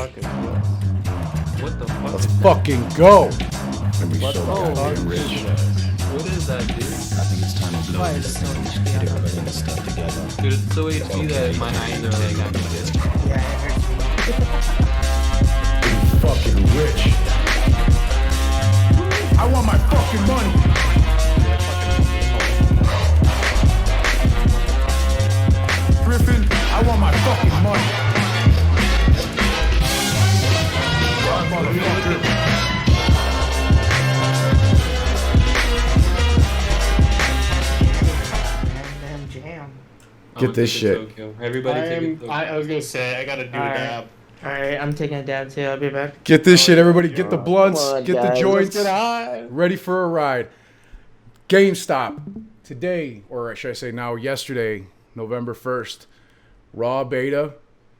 fuck is this? What the fuck Let's is fucking go. Gonna be so goddamn rich. that? What is that, dude? I think it's time to blow Why this is it so thing. much Get piano? everybody in the stuff together. Dude, it's so HP that my eyes are like having this. Yeah, it hurts me. Fucking rich. I want my fucking money. Griffin, I want my fucking money. Motherfucker. And jam. Get this shit. Tokyo. Everybody take it Tokyo. I was gonna say I gotta do a Alright. dab. Alright, I'm taking a dab too. I'll be back. Get this shit, everybody. Get the blunts. Come on, Get the guys. joints. Let's get high. Ready for a ride. GameStop. Today, or should I say now, yesterday, November 1st, raw beta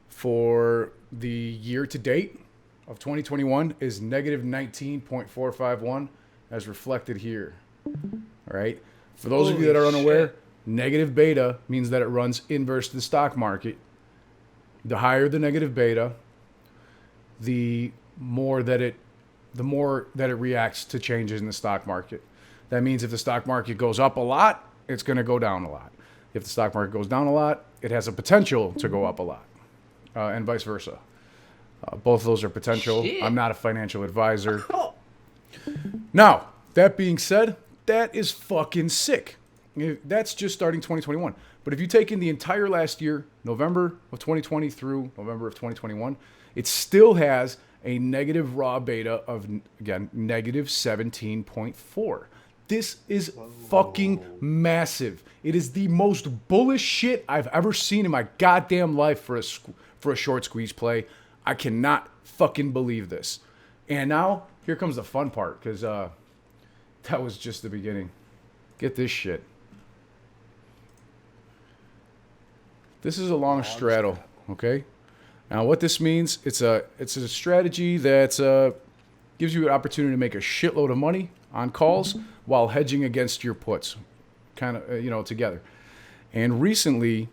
for the year to date of 2021 is negative 19.451 as reflected here. All right. For those of you that are Holy unaware, shit. negative beta means that it runs inverse to the stock market. The higher the negative beta, the more that it reacts to changes in the stock market. That means if the stock market goes up a lot, it's going to go down a lot. If the stock market goes down a lot, it has a potential to go up a lot, and vice versa. Both of those are potential. Shit. I'm not a financial advisor. Now, that being said, that is fucking sick. That's just starting 2021. But if you take in the entire last year, November of 2020 through November of 2021, it still has a negative raw beta of, again, negative 17.4. This is fucking massive. It is the most bullish shit I've ever seen in my goddamn life for a short squeeze play. I cannot fucking believe this. And now, here comes the fun part, because that was just the beginning. Get this shit. This is a long straddle, okay? Now, what this means, it's a strategy that gives you an opportunity to make a shitload of money on calls while hedging against your puts, kind of, together. And recently,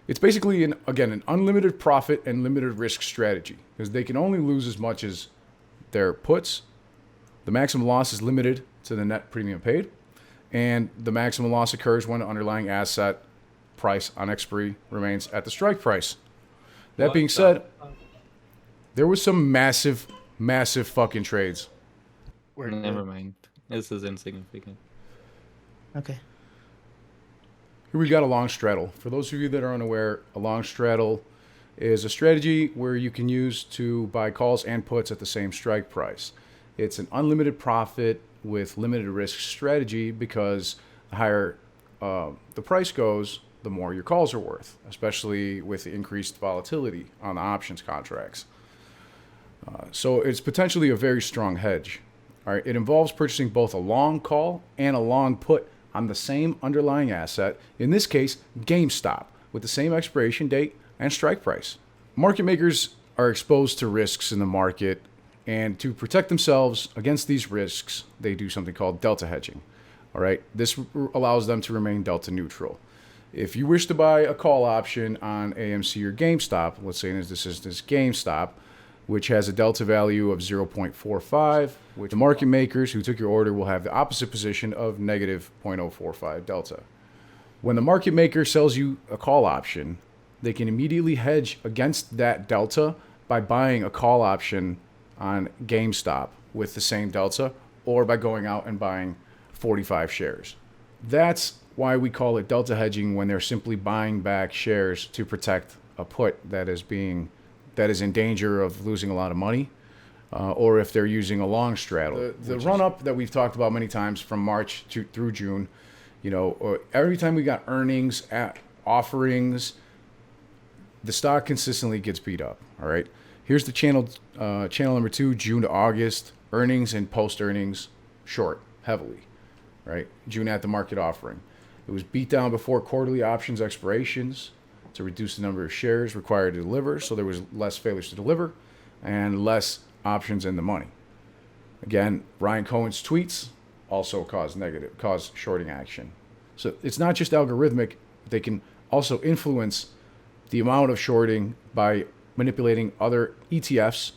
it's basically, an unlimited profit and limited risk strategy, because they can only lose as much as their puts. The maximum loss is limited to the net premium paid, and the maximum loss occurs when the underlying asset price on expiry remains at the strike price. That being said, there was some massive, massive fucking trades. Never mind. This is insignificant. Okay. Here we got a long straddle. For those of you that are unaware, a long straddle is a strategy where you can use to buy calls and puts at the same strike price. It's an unlimited profit with limited risk strategy because the higher the price goes, the more your calls are worth, especially with the increased volatility on the options contracts. So it's potentially a very strong hedge. All right, it involves purchasing both a long call and a long put on the same underlying asset, in this case, GameStop, with the same expiration date and strike price. Market makers are exposed to risks in the market, and to protect themselves against these risks, they do something called delta hedging. All right, this allows them to remain delta neutral. If you wish to buy a call option on AMC or GameStop, let's say this is GameStop, which has a delta value of 0.45, which the market makers who took your order will have the opposite position of negative 0.045 delta. When the market maker sells you a call option, they can immediately hedge against that delta by buying a call option on GameStop with the same delta, or by going out and buying 45 shares. That's why we call it delta hedging, when they're simply buying back shares to protect a put that is in danger of losing a lot of money, or if they're using a long straddle. The run-up that we've talked about many times from March through June, every time we got earnings, offerings, the stock consistently gets beat up, all right? Here's the channel number 2, June to August, earnings and post-earnings short, heavily, right? June at the market offering. It was beat down before quarterly options expirations to reduce the number of shares required to deliver, so there was less failures to deliver and less options in the money. Again, Ryan Cohen's tweets also cause shorting action. So it's not just algorithmic, they can also influence the amount of shorting by manipulating other ETFs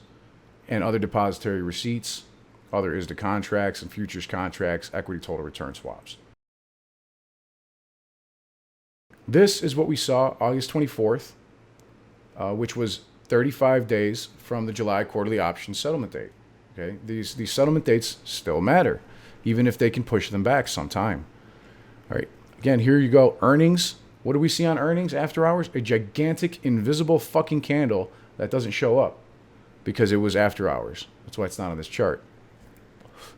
and other depository receipts, other ISDA contracts and futures contracts, equity total return swaps. This is what we saw August 24th, which was 35 days from the July quarterly option settlement date. Okay, these settlement dates still matter, even if they can push them back sometime. All right, again, here you go. Earnings. What do we see on earnings after hours? A gigantic, invisible fucking candle that doesn't show up because it was after hours. That's why it's not on this chart.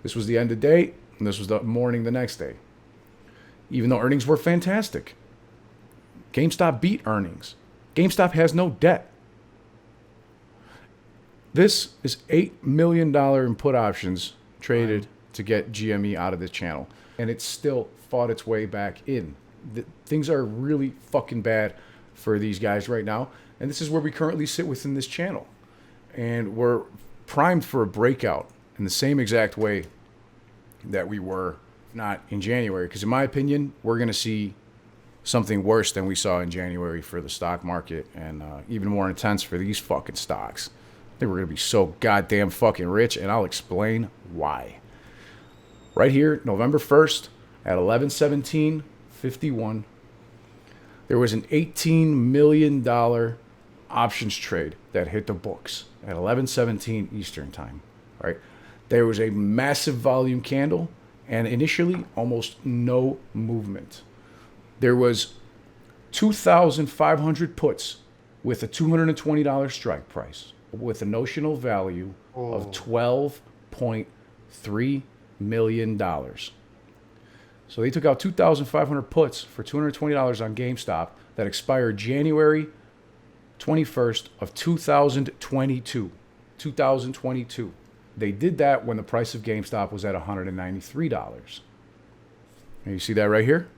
This was the end of day, and this was the morning the next day. Even though earnings were fantastic. GameStop beat earnings. GameStop has no debt. This is $8 million in put options traded to get GME out of this channel. And it still fought its way back in. Things are really fucking bad for these guys right now. And this is where we currently sit within this channel. And we're primed for a breakout in the same exact way that we were not in January. Because in my opinion, we're going to see something worse than we saw in January for the stock market, and even more intense for these fucking stocks. I think we're going to be so goddamn fucking rich, and I'll explain why. Right here, November 1st at 11:17:51, there was an $18 million options trade that hit the books at 11:17 Eastern time. Right? There was a massive volume candle, and initially almost no movement. There was 2,500 puts with a $220 strike price with a notional value of $12.3 million. So they took out 2,500 puts for $220 on GameStop that expired January 21st of 2022. 2022. They did that when the price of GameStop was at $193. And you see that right here?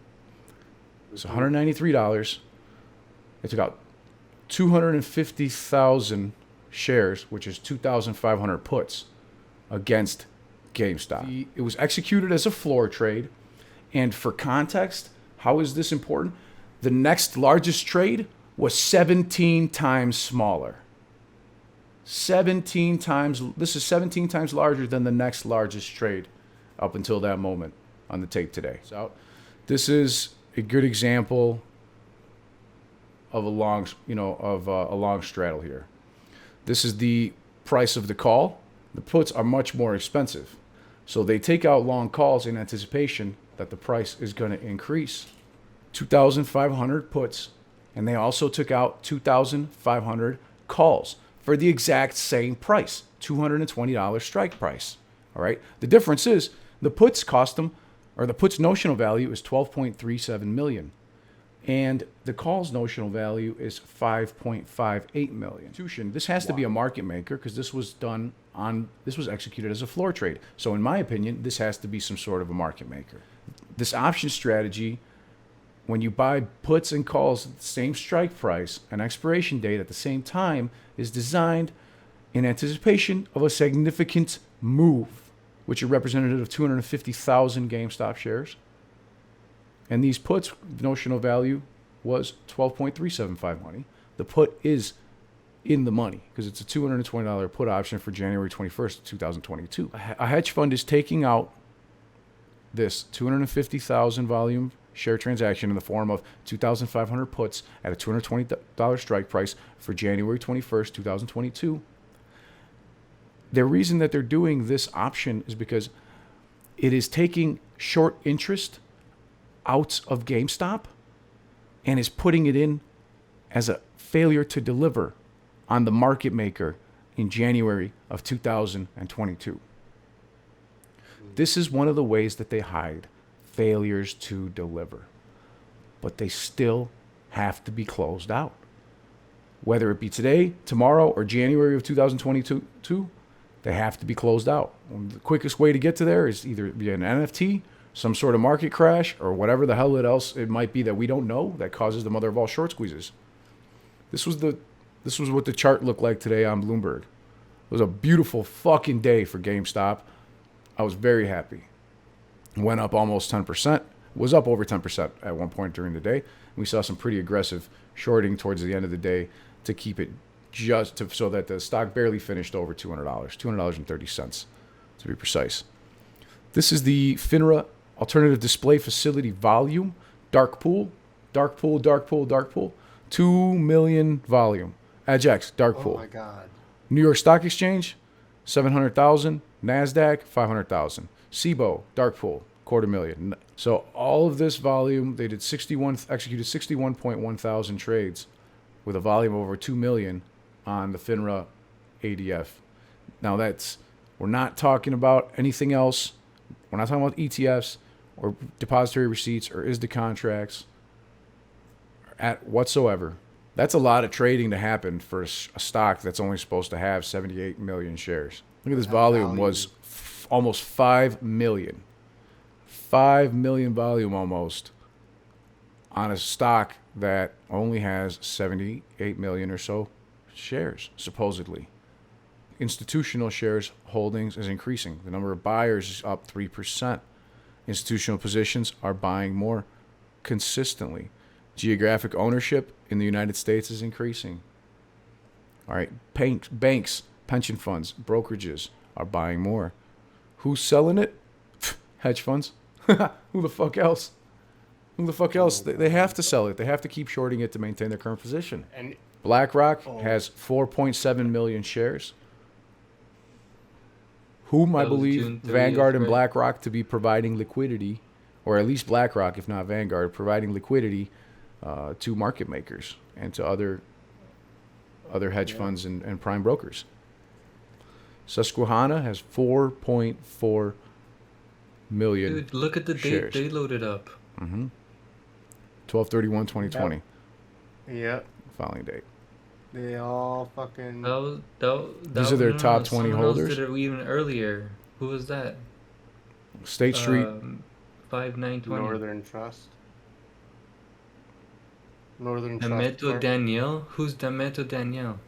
It's $193. They took out 250,000 shares, which is 2,500 puts, against GameStop. It was executed as a floor trade. And for context, how is this important? The next largest trade was 17 times smaller. 17 times. This is 17 times larger than the next largest trade up until that moment on the tape today. So this is a good example of a long, a long straddle here. This is the price of the call. The puts are much more expensive. So they take out long calls in anticipation that the price is going to increase. 2,500 puts, and they also took out 2,500 calls for the exact same price, $220 strike price. All right. The difference is the puts cost them, or the put's notional value is $12.37 million, and the call's notional value is $5.58 million. This has to be a market maker because this was executed as a floor trade. So in my opinion, this has to be some sort of a market maker. This option strategy, when you buy puts and calls at the same strike price and expiration date at the same time, is designed in anticipation of a significant move, which are representative of 250,000 GameStop shares. And these puts, notional value was $12.375 money. The put is in the money because it's a $220 put option for January 21st, 2022. A hedge fund is taking out this 250,000 volume share transaction in the form of 2,500 puts at a $220 strike price for January 21st, 2022. The reason that they're doing this option is because it is taking short interest out of GameStop and is putting it in as a failure to deliver on the market maker in January of 2022. This is one of the ways that they hide failures to deliver, but they still have to be closed out. Whether it be today, tomorrow, or January of 2022, they have to be closed out. The quickest way to get to there is either via an NFT, some sort of market crash, or whatever the hell else it might be that we don't know that causes the mother of all short squeezes. This was what the chart looked like today on Bloomberg. It was a beautiful fucking day for GameStop. I was very happy. Went up almost 10%. Was up over 10% at one point during the day. We saw some pretty aggressive shorting towards the end of the day to keep it so that the stock barely finished over $200, $200.30 to be precise. This is the FINRA Alternative Display Facility volume, dark pool, 2 million volume. AGX, dark Oh pool. my god. New York Stock Exchange, 700,000. NASDAQ, 500,000. SIBO, dark pool, 250,000. So all of this volume, they executed 61.1 thousand trades with a volume of over 2 million on the FINRA ADF. Now we're not talking about anything else. We're not talking about ETFs or depository receipts or ISDA contracts at whatsoever. That's a lot of trading to happen for a stock that's only supposed to have 78 million shares. Look at this volume was almost 5 million. 5 million volume almost on a stock that only has 78 million or so shares, supposedly. Institutional shares holdings is increasing. The number of buyers is up 3%. Institutional positions are buying more consistently. Geographic ownership in the United States is increasing. All right, banks, pension funds, brokerages are buying more. Who's selling it? Hedge funds. Who the fuck else? Who the fuck else? They have to sell it. They have to keep shorting it to maintain their current position. And BlackRock has 4.7 million shares. Whom I That was believe June 30th, Vanguard and right? BlackRock to be providing liquidity, or at least BlackRock, if not Vanguard, providing liquidity to market makers and to other hedge funds and prime brokers. Susquehanna has 4.4 million Dude, look at the shares. date they loaded up. 12/31/2020 yep, filing date. they all fucking These are their top 20 someone holders? else did it even earlier. Who was that? State Street. 5920. Northern Trust. Northern Trust. Dameto Corp. Danielle? Who's Dameto Danielle?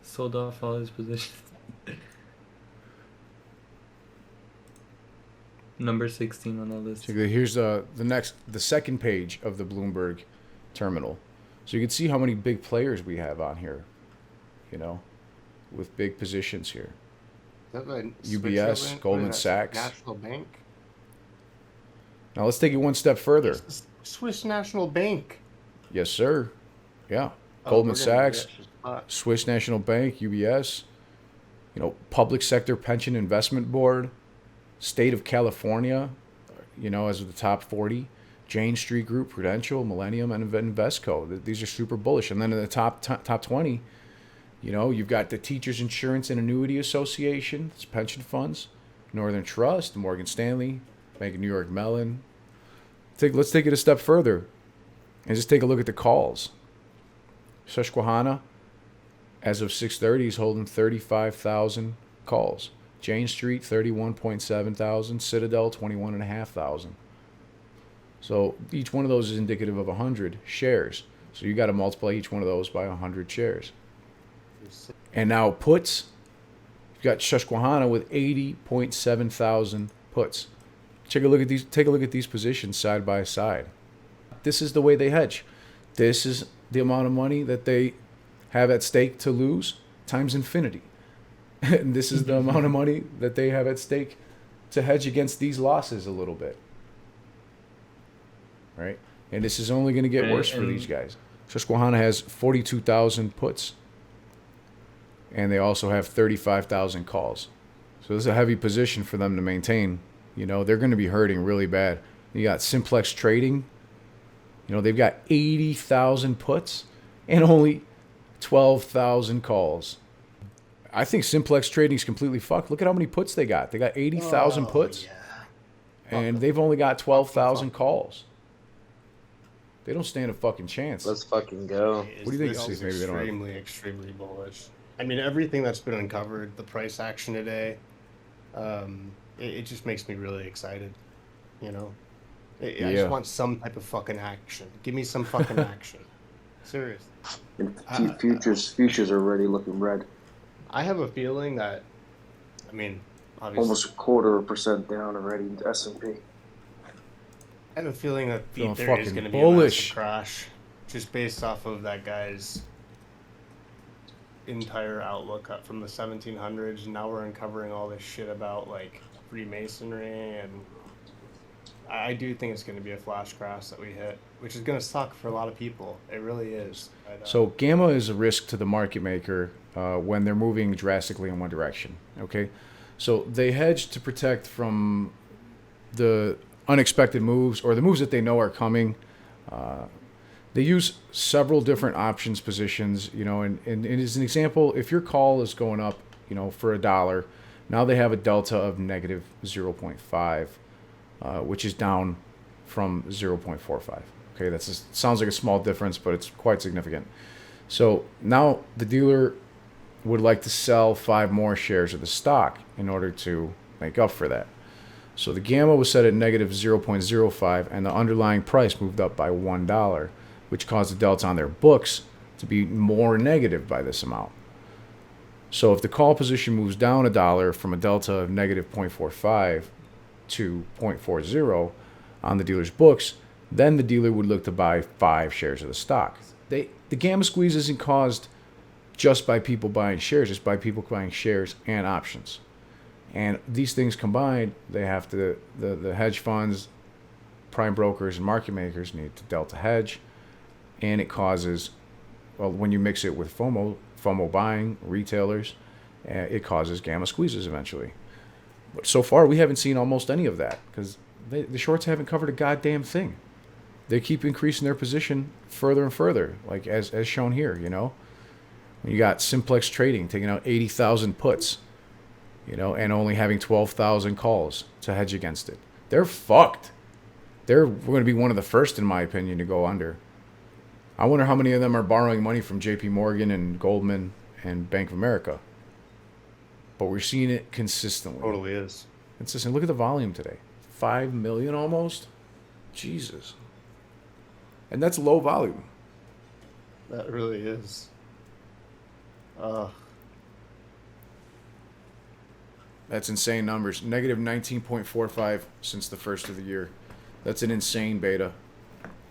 Sold off all his positions. Number 16 on the list. So here's the second page of the Bloomberg terminal. So you can see how many big players we have on here, with big positions here. Is that the UBS, Switzerland? Goldman What is that, Sachs. National Bank. Now let's take it one step further. Swiss National Bank. Yes, sir. Yeah. Oh, Goldman we're gonna Sachs, get just fucked. Swiss National Bank, UBS, Public Sector Pension Investment Board, State of California, as of the top 40, Jane Street Group, Prudential, Millennium, and Invesco. These are super bullish. And then in the top 20, you've got the Teachers Insurance and Annuity Association, it's pension funds, Northern Trust, Morgan Stanley, Bank of New York Mellon. Let's take it a step further and just take a look at the calls. Susquehanna, as of 6:30, is holding 35,000 calls. Jane Street, 31.7 thousand. Citadel, 21.5 thousand. So each one of those is indicative of 100 shares. So you got to multiply each one of those by 100 shares. And now puts, you've got Susquehanna with 80.7 thousand puts. Take a look at these positions side by side. This is the way they hedge. This is the amount of money that they have at stake to lose times infinity. And this is the amount of money that they have at stake to hedge against these losses a little bit. Right? And this is only going to get worse for these guys. Susquehanna has 42,000 puts. And they also have 35,000 calls. So this is a heavy position for them to maintain. They're going to be hurting really bad. You got Simplex Trading. They've got 80,000 puts and only 12,000 calls. I think Simplex Trading is completely fucked. Look at how many puts they got. They got 80,000 puts, Yeah. and they've only got 12,000 calls. They don't stand a fucking chance. Let's fucking go. What do you think? This is Maybe they don't have- extremely bullish. I mean, everything that's been uncovered, the price action today, it just makes me really excited. I Yeah. just want some type of fucking action. Give me some fucking action. Seriously. And futures are already looking red. I have a feeling that, obviously, Almost 1/4% down already in S&P. I have a feeling that Feeling there is fucking going to be bullish. a massive crash, just based off of that guy's entire outlook up from the 1700s, and now we're uncovering all this shit about like Freemasonry, and I do think it's going to be a flash crash that we hit, which is going to suck for a lot of people. It really is. So gamma is a risk to the market maker when they're moving drastically in one direction. Okay, so they hedge to protect from the unexpected moves or the moves that they know are coming. They use several different options positions, you know, and as an example, if your call is going up, you know, for $1, now they have a delta of negative 0.5, which is down from 0.45. Okay, that sounds like a small difference, but it's quite significant. So now the dealer would like to sell 5 more shares of the stock in order to make up for that. So the gamma was set at negative 0.05, and the underlying price moved up by $1, which caused the delta on their books to be more negative by this amount. So if the call position moves down $1 from a delta of negative 0.45 to 0.40 on the dealer's books, then the dealer would look to buy 5 shares of the stock. The gamma squeeze isn't caused just by people buying shares, it's by people buying shares and options. And these things combined, they have to, the hedge funds, prime brokers, and market makers need to delta hedge. And it causes, well, when you mix it with FOMO buying, retailers, it causes gamma squeezes eventually. But so far, we haven't seen almost any of that because the shorts haven't covered a goddamn thing. They keep increasing their position further and further, like as shown here, you know. You got Simplex Trading taking out 80,000 puts, you know, and only having 12,000 calls to hedge against it. They're fucked. We're going to be one of the first, in my opinion, to go under. I wonder how many of them are borrowing money from JP Morgan and Goldman and Bank of America. But we're seeing it consistently. Totally is. Consistent. Look at the volume today. 5 million almost. Jesus. And that's low volume. That really is. That's insane numbers. Negative 19.45 since the first of the year. That's an insane beta.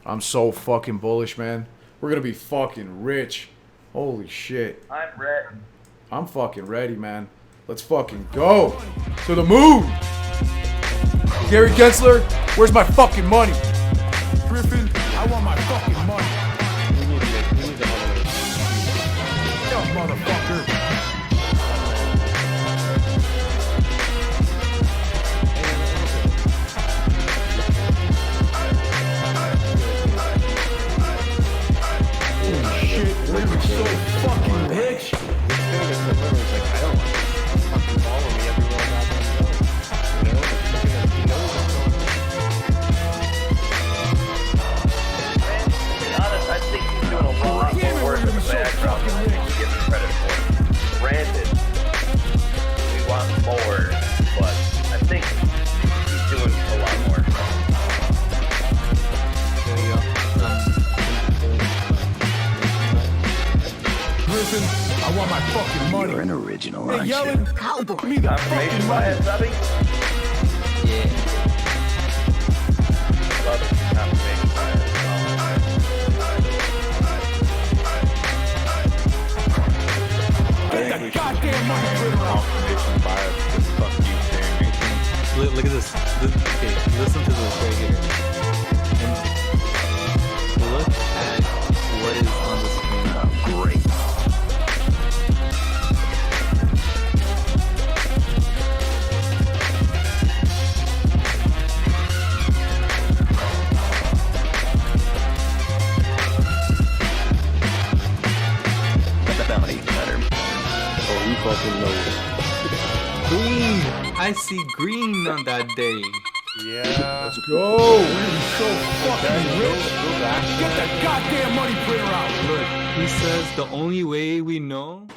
I'm so fucking bullish, man. We're gonna be fucking rich. Holy shit. I'm ready. I'm fucking ready, man. Let's fucking go to the moon. Gary Gensler, where's my fucking money? Griffin, I want my fucking money. We need to have Yo, motherfucker. Holy shit, we're so fucking rich. It's gonna get to the point where he's like, I don't want you to fucking follow me everywhere I goddamn go. You know? He knows what's going on. To be honest, I think he's doing a lot more work in the background than he's giving credit for. Granted, we want more, but I think he's doing a lot more. Griffin, I want my fucking money. You're an original, Hey, aren't yelling, you? give me the Confirmation fucking by money. it, Subby? Yeah. Love it. Confirmation by it. Get the goddamn money. Confirmation bias. Just fuck you, Sammy. Look at this. Okay, listen to this right here. And look at what is on the screen. Great. Bounty better. Oh, he fucking knows. Green! I see green on that day. Yeah. Let's go. We're so fucking rich. Go back. Get the goddamn money printer out. Look, he says the only way we know